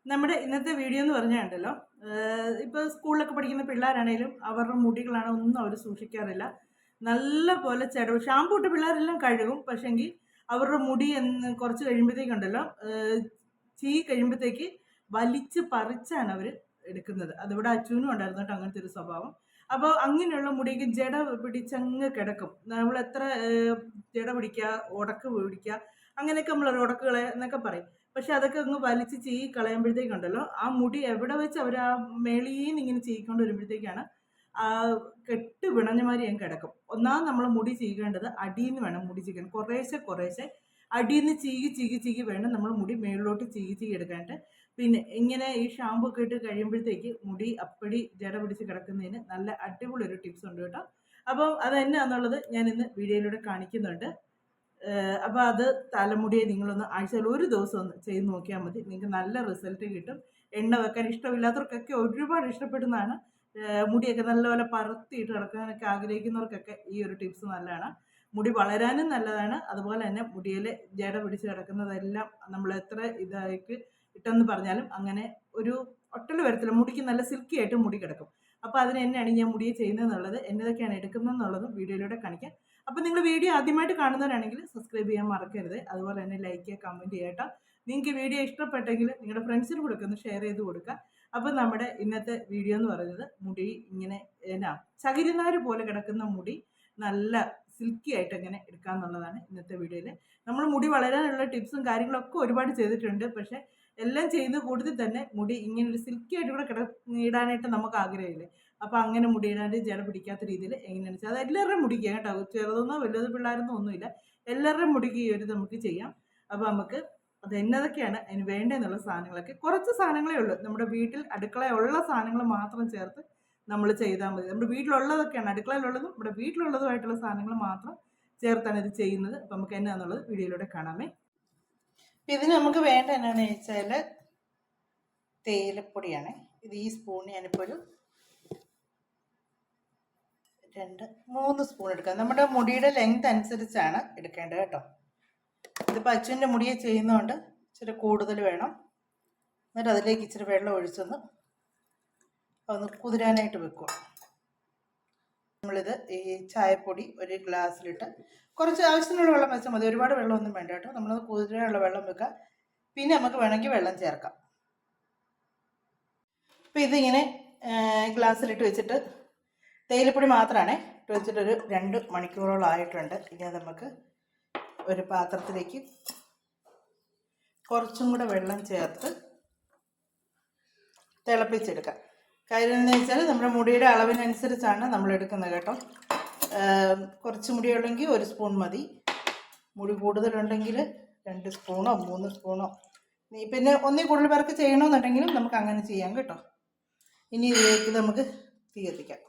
നമ്മുടെ ഇന്നത്തെ വീഡിയോ എന്ന് പറഞ്ഞാണ്ടല്ലോ, ഇപ്പോൾ സ്കൂളിലൊക്കെ പഠിക്കുന്ന പിള്ളേരാണേലും അവരുടെ മുടികളാണ് ഒന്നും അവർ സൂക്ഷിക്കാറില്ല. നല്ല പോലെ ഷാമ്പൂ ഇട്ട് പിള്ളേരെല്ലാം കഴുകും. പക്ഷെങ്കിൽ അവരുടെ മുടി കുറച്ച് കഴിയുമ്പോഴത്തേക്കുണ്ടല്ലോ, കഴിയുമ്പോഴത്തേക്ക് വലിച്ച് പറിച്ചാണ് അവർ എടുക്കുന്നത്. അതിവിടെ അച്ഛനും ഉണ്ടായിരുന്നു കേട്ടോ അങ്ങനത്തെ ഒരു സ്വഭാവം. അപ്പോൾ അങ്ങനെയുള്ള മുടിക്ക് ജട പിടിച്ചങ്ങ് കിടക്കും. നമ്മൾ എത്ര ജട പിടിക്കുക, ഉടക്ക് പിടിക്കുക, അങ്ങനെയൊക്കെ നമ്മൾ ഉടക്കുകളെ എന്നൊക്കെ പറയും. പക്ഷെ അതൊക്കെ അങ്ങ് വലിച്ച് കളയുമ്പോഴത്തേക്കുണ്ടല്ലോ, ആ മുടി എവിടെ വെച്ച് അവർ ആ മേളീന്ന് ഇങ്ങനെ ചീക്കൊണ്ട് വരുമ്പോഴത്തേക്കാണ് ആ കെട്ട് പിണഞ്ഞ മാതിരി അങ്ങ് കിടക്കും. ഒന്നാമത് നമ്മൾ മുടി ചീകേണ്ടത് അടിയിൽ നിന്ന് വേണം മുടി ചീകാൻ. കുറേശ്ശെ അടിയിൽ നിന്ന് ചീകി വേണം നമ്മൾ മുടി മേളിലോട്ട് ചീകി എടുക്കാനായിട്ട്. പിന്നെ ഇങ്ങനെ ഈ ഷാമ്പു ഒക്കെ ഇട്ട് കഴിയുമ്പോഴത്തേക്ക് മുടി അപ്പടി ജട പിടിച്ച് കിടക്കുന്നതിന് നല്ല അടിപൊളി ഒരു ടിപ്സ് ഉണ്ട് കേട്ടോ. അപ്പം അതെന്നാന്നുള്ളത് ഞാൻ ഇന്ന് വീഡിയോയിലൂടെ കാണിക്കുന്നുണ്ട്. അപ്പോൾ അത് തലമുടിയെ നിങ്ങളൊന്ന് ആഴ്ചയിൽ ഒരു ദിവസം ഒന്ന് ചെയ്ത് നോക്കിയാൽ മതി. നിങ്ങൾക്ക് നല്ല റിസൾട്ട് കിട്ടും. എണ്ണ വെക്കാൻ ഇഷ്ടമില്ലാത്തവർക്കൊക്കെ ഒരുപാട് ഇഷ്ടപ്പെടുന്നതാണ്. മുടിയൊക്കെ നല്ലപോലെ പരത്തിയിട്ട് കിടക്കാനൊക്കെ ആഗ്രഹിക്കുന്നവർക്കൊക്കെ ഈ ഒരു ടിപ്സ് നല്ലതാണ്. മുടി വളരാനും നല്ലതാണ്. അതുപോലെ തന്നെ മുടിയിൽ ജട പിടിച്ച് കിടക്കുന്നതെല്ലാം നമ്മൾ എത്ര ഇതായിട്ട് ഇട്ടെന്ന് പറഞ്ഞാലും അങ്ങനെ ഒരു ഒട്ടൽ വരത്തില്ല. മുടിക്ക് നല്ല സിൽക്കി ആയിട്ട് മുടി കിടക്കും. അപ്പോൾ അതിന് തന്നെയാണ് ഞാൻ മുടിയെ ചെയ്യുന്നതെന്നുള്ളത്, എന്നതൊക്കെയാണ് എടുക്കുന്നതെന്നുള്ളതും വീഡിയോയിലൂടെ കാണിക്കാം. അപ്പോൾ നിങ്ങൾ വീഡിയോ ആദ്യമായിട്ട് കാണുന്നവരാണെങ്കിൽ സബ്സ്ക്രൈബ് ചെയ്യാൻ മറക്കരുത്. അതുപോലെ തന്നെ ലൈക്ക് ചെയ്യുക, കമൻറ്റ് ചെയ്യട്ടോ. നിങ്ങൾക്ക് വീഡിയോ ഇഷ്ടപ്പെട്ടെങ്കിൽ നിങ്ങളുടെ ഫ്രണ്ട്സിന് കൂടെ ഒന്ന് ഷെയർ ചെയ്ത് കൊടുക്കുക. അപ്പോൾ നമ്മുടെ ഇന്നത്തെ വീഡിയോ എന്ന് പറയുന്നത് മുടി ഇങ്ങനെ ചകിരിനാര് പോലെ കിടക്കുന്ന മുടി നല്ല സിൽക്കി ആയിട്ട് എങ്ങനെ എടുക്കാമെന്നുള്ളതാണ് ഇന്നത്തെ വീഡിയോയിൽ. നമ്മൾ മുടി വളരാനുള്ള ടിപ്സും കാര്യങ്ങളൊക്കെ ഒരുപാട് ചെയ്തിട്ടുണ്ട്. പക്ഷേ എല്ലാം ചെയ്യുന്ന കൂടുതൽ തന്നെ മുടി ഇങ്ങനെ ഒരു സിൽക്കി ആയിട്ട് കൂടെ ഇടാനായിട്ട് നമുക്ക് ആഗ്രഹമില്ലേ. അപ്പോൾ അങ്ങനെ മുടിയിടാണ്ട് ജട പിടിക്കാത്ത രീതിയിൽ എങ്ങനെയാണെന്ന് വെച്ചാൽ അത് എല്ലാവരുടെയും മുടിക്കുക കേട്ടോ. ചെറുതെന്നോ വലുത് പിള്ളേരെന്നോ ഒന്നുമില്ല, എല്ലാവരുടെയും മുടിക്ക് ഈ ഒരു നമുക്ക് ചെയ്യാം. അപ്പോൾ നമുക്ക് അത് എന്നതൊക്കെയാണ് അതിന് വേണ്ടതെന്നുള്ള സാധനങ്ങളൊക്കെ കുറച്ച് സാധനങ്ങളേ ഉള്ളൂ. നമ്മുടെ വീട്ടിൽ അടുക്കളയുള്ള സാധനങ്ങൾ മാത്രം ചേർത്ത് നമ്മൾ ചെയ്താൽ മതി. നമ്മുടെ വീട്ടിലുള്ളതൊക്കെയാണ്, അടുക്കളയിലുള്ളതും നമ്മുടെ വീട്ടിലുള്ളതുമായിട്ടുള്ള സാധനങ്ങൾ മാത്രം ചേർത്താണ് ഇത് ചെയ്യുന്നത്. അപ്പം നമുക്ക് എന്നാന്നുള്ളത് വീഡിയോയിലൂടെ കാണാമേ. ഇതിന് നമുക്ക് വേണ്ട എന്നാന്ന് വെച്ചാൽ തേയിലപ്പൊടിയാണ്. ഇത് ഈ സ്പൂൺ ഞാനിപ്പോൾ ഒരു 2-3 സ്പൂൺ എടുക്കാം. നമ്മുടെ മുടിയുടെ ലെങ്ത് അനുസരിച്ചാണ് എടുക്കേണ്ടത് കേട്ടോ. ഇതിപ്പോൾ അച്ഛൻ്റെ മുടിയെ ചെയ്യുന്നതുകൊണ്ട് ഇച്ചിരി കൂടുതൽ വേണം. എന്നിട്ട് അതിലേക്ക് ഇച്ചിരി വെള്ളം ഒഴിച്ചൊന്ന് കുതിരാനായിട്ട് വെക്കുക. നമ്മളിത് ഈ ചായപ്പൊടി ഒരു ഗ്ലാസ്സിലിട്ട് കുറച്ച് ആവശ്യത്തിനുള്ള വെള്ളം വെച്ചാൽ മതി. ഒരുപാട് വെള്ളമൊന്നും വേണ്ട കേട്ടോ. നമ്മളത് കുതിരാനുള്ള വെള്ളം വെക്കുക. പിന്നെ നമുക്ക് വേണമെങ്കിൽ വെള്ളം ചേർക്കാം. അപ്പോൾ ഇതിങ്ങനെ ഗ്ലാസ്സിലിട്ട് വെച്ചിട്ട് തേയിലപ്പൊടി മാത്രമാണ് ഇട്ട് വെച്ചിട്ടൊരു 2 മണിക്കൂറോളം ആയിട്ടുണ്ട്. ഇനി അത് നമുക്ക് ഒരു പാത്രത്തിലേക്ക് കുറച്ചും കൂടെ വെള്ളം ചേർത്ത് തിളപ്പിച്ചെടുക്കാം. കാര്യം എന്ന് വെച്ചാൽ നമ്മുടെ മുടിയുടെ അളവിനനുസരിച്ചാണ് നമ്മൾ എടുക്കുന്നത് കേട്ടോ. കുറച്ച് മുടിയുണ്ടെങ്കിൽ 1 സ്പൂൺ മതി. മുടി കൂടുതലുണ്ടെങ്കിൽ 2 സ്പൂണോ 3 സ്പൂണോ. പിന്നെ ഒന്നിൽ കൂടുതൽ പേർക്ക് ചെയ്യണമെന്നുണ്ടെങ്കിലും നമുക്ക് അങ്ങനെ ചെയ്യാം കേട്ടോ. ഇനി ഇതിലേക്ക് നമുക്ക് തീ കത്തിക്കാം.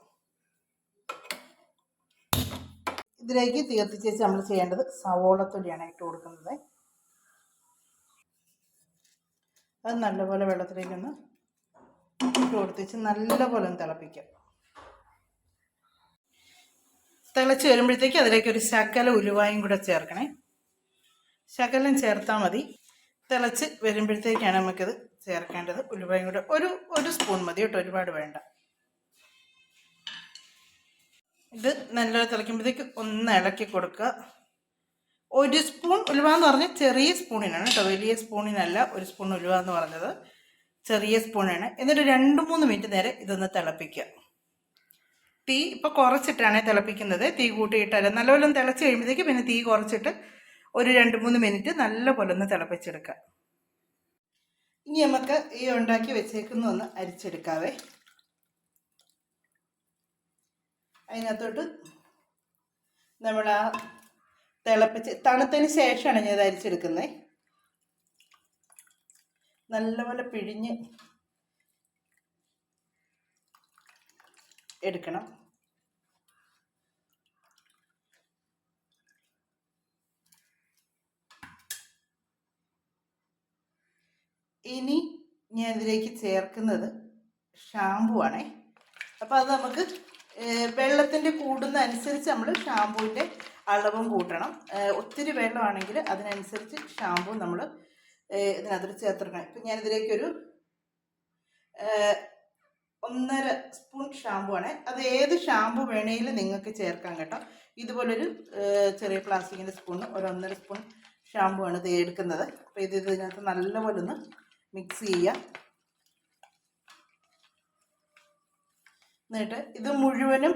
ഇതിലേക്ക് തീ കത്തിച്ച് വെച്ച് നമ്മൾ ചെയ്യേണ്ടത് സവോളത്തൊലിയാണ് ഇട്ട് കൊടുക്കുന്നത്. അത് നല്ലപോലെ വെള്ളത്തിലേക്കൊന്ന് ഇട്ട് കൊടുത്തിച്ച് നല്ലപോലെ ഒന്ന് തിളപ്പിക്കാം. തിളച്ച് വരുമ്പോഴത്തേക്ക് അതിലേക്ക് ഒരു ശകല ഉലുവായും കൂടെ ചേർക്കണേ. ശകലം ചേർത്താൽ മതി. തിളച്ച് വരുമ്പോഴത്തേക്കാണ് നമുക്കിത് ചേർക്കേണ്ടത്. ഉലുവായും കൂടെ ഒരു സ്പൂൺ മതി കേട്ടോ, ഒരുപാട് വേണ്ട. ഇത് നല്ലപോലെ തിളയ്ക്കുമ്പോഴത്തേക്ക് ഒന്ന് ഇളക്കി കൊടുക്കുക. 1 സ്പൂൺ ഉലുവ എന്ന് പറഞ്ഞാൽ ചെറിയ സ്പൂണിനാണ് കേട്ടോ, വലിയ സ്പൂണിനല്ല 1 സ്പൂൺ ഉലുവ എന്ന് പറഞ്ഞത്, ചെറിയ സ്പൂണാണ്. എന്നിട്ട് 2-3 മിനിറ്റ് നേരം ഇതൊന്ന് തിളപ്പിക്കുക. തീ ഇപ്പോൾ കുറച്ചിട്ടാണ് തിളപ്പിക്കുന്നത്. തീ കൂട്ടിയിട്ടല്ല, നല്ലപോലെ ഒന്ന് തിളച്ച് കഴിയുമ്പോഴത്തേക്ക് പിന്നെ തീ കുറച്ചിട്ട് ഒരു 2-3 മിനിറ്റ് നല്ലപോലെ ഒന്ന് തിളപ്പിച്ചെടുക്കുക. ഇനി നമുക്ക് ഈ ഉണ്ടാക്കി വെച്ചേക്കുന്ന ഒന്ന് അരിച്ചെടുക്കാവേ. അതിനകത്തോട്ട് നമ്മൾ ആ തിളപ്പിച്ച് തണുത്തതിന് ശേഷമാണ് ഞാൻ ഇത് അരിച്ചെടുക്കുന്നത്. നല്ലപോലെ പിഴിഞ്ഞ് എടുക്കണം. ഇനി ഞാൻ ഇതിലേക്ക് ചേർക്കുന്നത് ഷാമ്പു ആണേ. അപ്പോൾ അത് നമുക്ക് വെള്ളത്തിൻ്റെ കൂടുന്ന അനുസരിച്ച് നമ്മൾ ഷാമ്പുവിൻ്റെ അളവും കൂട്ടണം. ഒത്തിരി വെള്ളമാണെങ്കിൽ അതിനനുസരിച്ച് ഷാമ്പു നമ്മൾ ഇതിനകത്ത് ചേർത്തിടണം. ഇപ്പം ഞാനിതിലേക്കൊരു 1.5 സ്പൂൺ ഷാമ്പു ആണ്. അത് ഏത് ഷാമ്പു വേണമെങ്കിലും നിങ്ങൾക്ക് ചേർക്കാം കേട്ടോ. ഇതുപോലൊരു ചെറിയ പ്ലാസ്റ്റിക്കിൻ്റെ സ്പൂണ് ഒരു 1.5 സ്പൂൺ ഷാമ്പു ആണ് ഇത് എടുക്കുന്നത്. അപ്പോൾ ഇതിനകത്ത് നല്ലപോലെ ഒന്ന് മിക്സ് ചെയ്യുക. എന്നിട്ട് ഇത് മുഴുവനും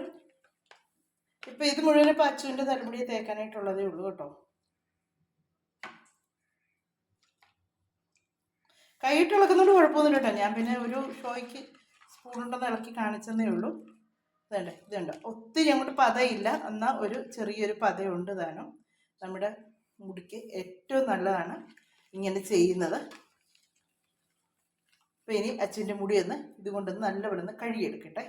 ഇപ്പോൾ അച്ചുവിൻ്റെ തലമുടിയെ തേക്കാനായിട്ടുള്ളതേ ഉള്ളൂ കേട്ടോ. കൈയിട്ട് ഇളക്കുന്നതുകൊണ്ട് കുഴപ്പമൊന്നുമില്ല കേട്ടോ. ഞാൻ പിന്നെ ഒരു ഷോയ്ക്ക് സ്പൂൺ ഉണ്ടെന്ന് ഇളക്കി കാണിച്ചെന്നേ ഉള്ളൂ. ഇതുണ്ട് ഒത്തിരി അങ്ങോട്ട് പതയില്ല, എന്നാൽ ഒരു ചെറിയൊരു പതയുണ്ട് താനും. നമ്മുടെ മുടിക്ക് ഏറ്റവും നല്ലതാണ് ഇങ്ങനെ ചെയ്യുന്നത്. അപ്പോൾ ഇനി അച്ഛൻ്റെ മുടിയൊന്ന് ഇതുകൊണ്ടൊന്ന് നല്ലപോലെ ഒന്ന് കഴുകിയെടുക്കട്ടെ.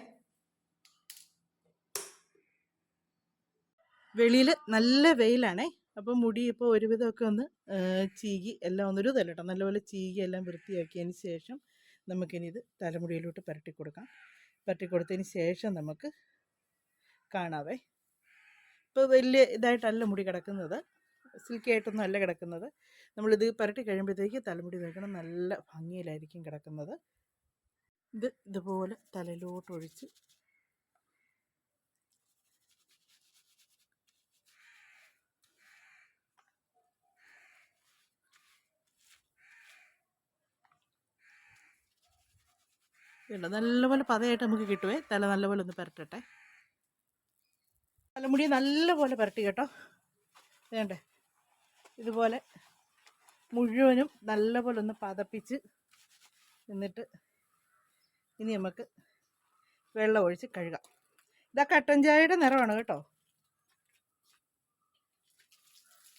വെളിയിൽ നല്ല വെയിലാണേ. അപ്പോൾ മുടി ഇപ്പോൾ ഒരുവിധമൊക്കെ ഒന്ന് ചീകി എല്ലാം ഒന്നൊരു തല്ലട്ടോ നല്ലപോലെ ചീകി എല്ലാം വൃത്തിയാക്കിയതിന് ശേഷം നമുക്കിനി ഇത് തലമുടിയിലോട്ട് പുരട്ടി കൊടുക്കാം. പുരട്ടി കൊടുത്തതിന് ശേഷം നമുക്ക് കാണാവേ. ഇപ്പോൾ വലിയ ഇതായിട്ടല്ല മുടി കിടക്കുന്നത്, സിൽക്കി ആയിട്ടൊന്നും അല്ല കിടക്കുന്നത്. നമ്മളിത് പുരട്ടി കഴിയുമ്പോഴത്തേക്ക് തലമുടി നോക്കണം നല്ല ഭംഗിയിലായിരിക്കും കിടക്കുന്നത്. ഇതുപോലെ തലയിലോട്ടൊഴിച്ച് നല്ലപോലെ പതയായിട്ട് നമുക്ക് കിട്ടുവേ. തല നല്ലപോലെ ഒന്ന് പുരട്ടട്ടെ. തലമുടി നല്ലപോലെ പുരട്ടി കേട്ടോ. വേണ്ടേ ഇതുപോലെ മുഴുവനും നല്ലപോലെ ഒന്ന് പതപ്പിച്ച് എന്നിട്ട് ഇനി നമുക്ക് വെള്ളം ഒഴിച്ച് കഴുകാം. ഇതാ കട്ടൻ ചായയുടെ നിറമാണ് കേട്ടോ.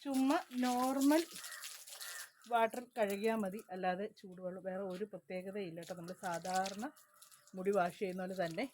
ചുമ്മാ നോർമൽ വാട്ടർ കഴുകിയാൽ മതി, അല്ലാതെ ചൂടുവെള്ളം വേറെ ഒരു പ്രത്യേകതയില്ല കേട്ടോ. നമ്മൾ സാധാരണ മുടി വാഷ് ചെയ്യുന്ന പോലെ തന്നെ.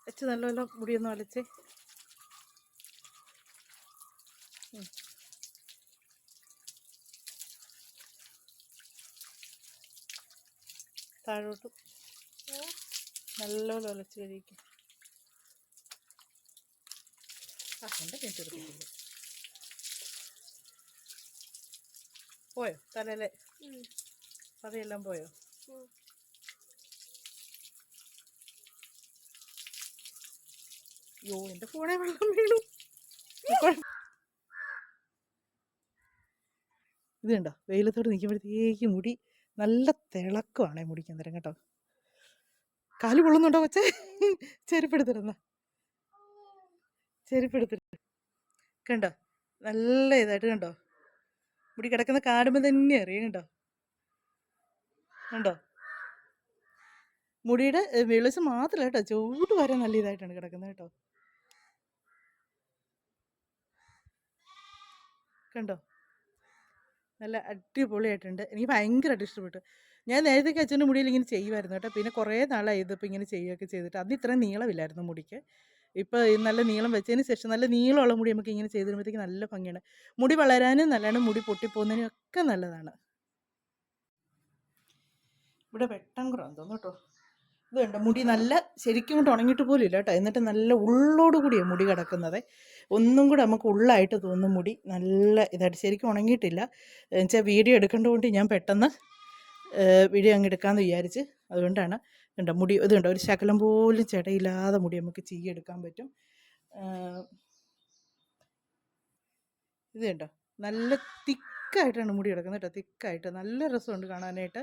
വെച്ച് നല്ലപോലെ മുടിയൊന്ന് വലിച്ചേ. താഴോട്ട് നല്ലപോലെ വലിച്ച് കഴിക്കും. എൻ്റെ കെട്ടെടുത്തിട്ടില്ല. പോയോ തലയിലെ പതയെല്ലാം പോയോ? യോ എൻ്റെ ഫോണെ വെള്ളം വീണു. ഇത് കണ്ടോ വെയിലത്തോട് നിൽക്കുമ്പോഴത്തേക്ക് മുടി നല്ല തിളക്കമാണേ മുടിക്കാൻ തരാം കേട്ടോ. കാല് പൊള്ളുന്നുണ്ടോ കൊച്ചേ? ചെരുപ്പെടുത്തിരുന്ന ചെരുപ്പെടുത്തിട്ട് കണ്ടോ നല്ല ഇതായിട്ട് കണ്ടോ മുടി കിടക്കുന്ന കാണുമ്പോൾ തന്നെ അറിയാം. കണ്ടോ കണ്ടോ മുടിയുടെ വെളിച്ചം മാത്രമല്ല കേട്ടോ, ചൂട് വരെ നല്ല ഇതായിട്ടാണ് കിടക്കുന്നത് കേട്ടോ. കണ്ടോ നല്ല അടിപൊളിയായിട്ടുണ്ട്. എനിക്ക് ഭയങ്കരമായിട്ട് ഇഷ്ടപ്പെട്ടു. ഞാൻ നേരത്തെ അച്ഛൻ്റെ മുടിയിൽ ഇങ്ങനെ ചെയ്യുമായിരുന്നു കേട്ടോ. പിന്നെ കുറേ നാളായി ഇതിപ്പോൾ ഇങ്ങനെ ചെയ്യുകയൊക്കെ ചെയ്തിട്ട്. അന്ന് ഇത്രയും നീളമില്ലായിരുന്നു മുടിക്ക്. ഇപ്പോൾ നല്ല നീളം വെച്ചതിന് ശേഷം നല്ല നീളമുള്ള മുടി നമുക്ക് ഇങ്ങനെ ചെയ്ത് തരുമ്പോഴത്തേക്ക് നല്ല ഭംഗിയാണ്. മുടി വളരാനും നല്ലതാണ്, മുടി പൊട്ടിപ്പോകുന്നതിനും ഒക്കെ നല്ലതാണ്. ഇവിടെ വെട്ടം കുറവാന്ന് തോന്നുന്നു കേട്ടോ. ഇത് കണ്ടോ മുടി നല്ല ശരിക്കും കൊണ്ട് ഉണങ്ങിയിട്ട് പോലും ഇല്ല കേട്ടോ. എന്നിട്ട് നല്ല ഉള്ളോട് കൂടിയാണ് മുടി കിടക്കുന്നത്. ഒന്നും കൂടെ നമുക്ക് ഉള്ളായിട്ട് തോന്നും മുടി നല്ല ഇതായിട്ട്. ശരിക്കും ഉണങ്ങിയിട്ടില്ല എന്നുവെച്ചാൽ വീഡിയോ എടുക്കേണ്ടതുകൊണ്ട് ഞാൻ പെട്ടെന്ന് വീഡിയോ അങ്ങ് എടുക്കാമെന്ന് വിചാരിച്ച്. അതുകൊണ്ടാണ് കണ്ടോ മുടി ഇത് കണ്ടോ ഒരു ശകലം പോലും ചെടയില്ലാതെ മുടി നമുക്ക് ചീകിയെടുക്കാൻ പറ്റും. ഇത് കണ്ടോ നല്ല തിക്കായിട്ടാണ് മുടി കിടക്കുന്നത് കേട്ടോ. തിക്കായിട്ട് നല്ല രസമുണ്ട് കാണാനായിട്ട്.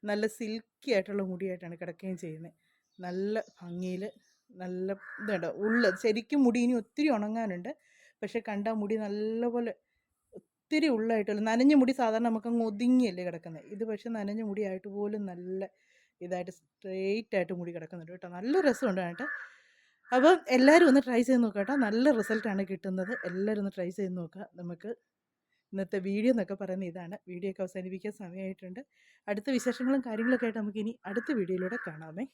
നല്ല സിൽക്കി ആയിട്ടുള്ള മുടിയായിട്ടാണ് കിടക്കുകയും ചെയ്യുന്നത്. നല്ല ഭംഗിയിൽ നല്ല ഇത് കണ്ടോ ശരിക്കും മുടി ഇനി ഒത്തിരി ഉണങ്ങാനുണ്ട്. പക്ഷെ കണ്ടാൽ മുടി നല്ലപോലെ ഒത്തിരി ഉള്ളായിട്ടുള്ള നനഞ്ഞ മുടി സാധാരണ നമുക്കങ്ങ് ഒതുങ്ങിയല്ലേ കിടക്കുന്നത്. ഇത് പക്ഷെ നനഞ്ഞ മുടിയായിട്ട് പോലും നല്ല ഇതായിട്ട് സ്ട്രെയിറ്റ് ആയിട്ട് മുടി കിടക്കുന്നുണ്ട് കേട്ടോ. നല്ല രസമുണ്ട് കേട്ടോ. അപ്പം എല്ലാവരും ഒന്ന് ട്രൈ ചെയ്ത് നോക്കുക കേട്ടോ. നല്ല റിസൾട്ടാണ് കിട്ടുന്നത്. എല്ലാവരും ഒന്ന് ട്രൈ ചെയ്ത് നോക്കുക. നമുക്ക് ഇന്നത്തെ വീഡിയോ എന്നൊക്കെ പറയുന്നത് ഇതാണ്. വീഡിയോ ഒക്കെ അവസാനിപ്പിക്കാൻ സമയമായിട്ടുണ്ട്. അടുത്ത വിശേഷങ്ങളും കാര്യങ്ങളൊക്കെ ആയിട്ട് നമുക്കിനി അടുത്ത വീഡിയോയിലൂടെ കാണാമേ.